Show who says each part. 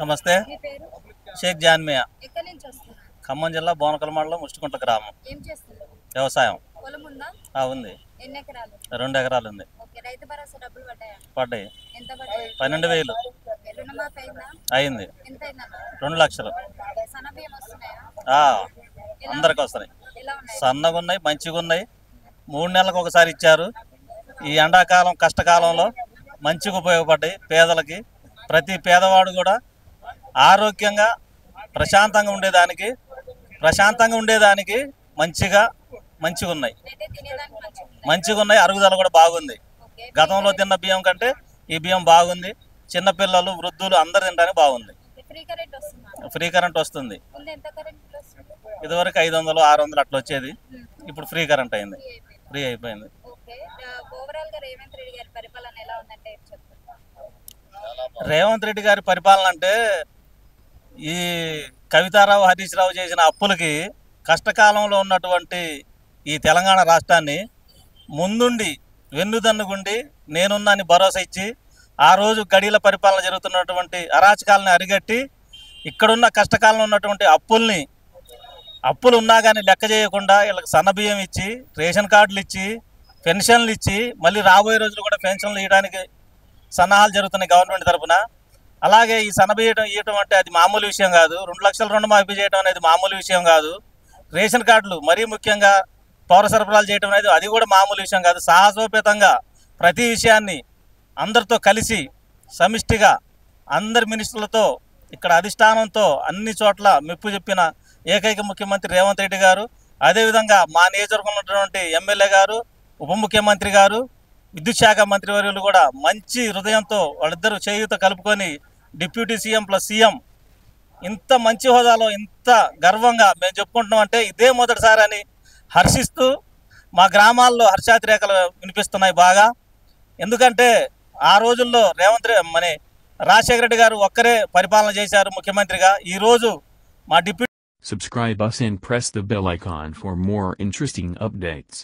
Speaker 1: నమస్తే. షేక్ జాన్మియా. ఖమ్మం జిల్లా బోనకల్ మండలం ముష్టికుంట గ్రామం. వ్యవసాయం ఉంది. 2 ఎకరాలు ఉంది. పడ్డాయి. 12,000 అయింది. 2 లక్షలు. అందరికి వస్తున్నాయి. సన్నగా ఉన్నాయి, మంచిగా ఉన్నాయి. 3 నెలలకు ఒకసారి ఇచ్చారు. ఈ ఎండాకాలం కష్టకాలంలో మంచిగా ఉపయోగపడ్డాయి పేదలకి. ప్రతి పేదవాడు కూడా ఆరోగ్యంగా ప్రశాంతంగా ఉండేదానికి మంచిగా ఉన్నాయి. అరుగుదల కూడా బాగుంది. గతంలో తిన్న బియ్యం కంటే ఈ బియ్యం బాగుంది. చిన్నపిల్లలు, వృద్ధులు అందరు తినడానికి బాగుంది. ఫ్రీ కరెంట్ వస్తుంది. ఇదివరకు 500, 600 అట్లా వచ్చేది. ఇప్పుడు ఫ్రీ కరెంట్ అయింది. ఫ్రీ అయిపోయింది. రేవంత్ రెడ్డి గారి పరిపాలన అంటే ఈ కవితారావు, హరీష్ రావు చేసిన అప్పులకి కష్టకాలంలో ఉన్నటువంటి ఈ తెలంగాణ రాష్ట్రాన్ని ముందుండి వెన్నుదన్నుగుండి నేనున్నాని భరోసా ఇచ్చి ఆ రోజు గడిల పరిపాలన జరుగుతున్నటువంటి అరాచకాలని అరిగట్టి ఇక్కడున్న కష్టకాలంలో ఉన్నటువంటి అప్పులు ఉన్నా కానీ లెక్క చేయకుండా వీళ్ళకి సన్నబియ్యం ఇచ్చి, రేషన్ కార్డులు ఇచ్చి, పెన్షన్లు ఇచ్చి, మళ్ళీ రాబోయే రోజులు కూడా పెన్షన్లు ఇవ్వడానికి సన్నాహాలు జరుగుతున్నాయి గవర్నమెంట్ తరఫున. అలాగే ఈ సన్నబియ్యం ఇవ్వటం అంటే అది మామూలు విషయం కాదు. 2 లక్షల రుణమాఫీ చేయడం అనేది మామూలు విషయం కాదు. రేషన్ కార్డులు మరీ ముఖ్యంగా పౌర సరఫరాలు చేయడం అనేది అది కూడా మామూలు విషయం కాదు. సాహసోపేతంగా ప్రతి విషయాన్ని అందరితో కలిసి సమిష్టిగా అందరి మినిస్టర్లతో ఇక్కడ అధిష్టానంతో అన్ని చోట్ల మెప్పు చెప్పిన ఏకైక ముఖ్యమంత్రి రేవంత్ రెడ్డి గారు. అదేవిధంగా మా నియోజకవర్గంలో ఉన్నటువంటి ఎమ్మెల్యే గారు, ఉప ముఖ్యమంత్రి గారు, విద్యుత్ శాఖ మంత్రివర్యులు కూడా మంచి హృదయంతో వాళ్ళిద్దరూ చేయూత కలుపుకొని డిప్యూటీ సీఎం ప్లస్ సీఎం ఇంత మంచి హోదాలో ఇంత గర్వంగా మేము చెప్పుకుంటున్నాం అంటే ఇదే మొదటిసారి అని హర్షిస్తూ మా గ్రామాల్లో హర్షాతిరేకలు వినిపిస్తున్నాయి బాగా. ఎందుకంటే ఆ రోజుల్లో రాజశేఖర రెడ్డి గారు ఒక్కరే పరిపాలన చేశారు ముఖ్యమంత్రిగా. ఈరోజు మా deputy
Speaker 2: Subscribe us and press the bell icon for more interesting updates.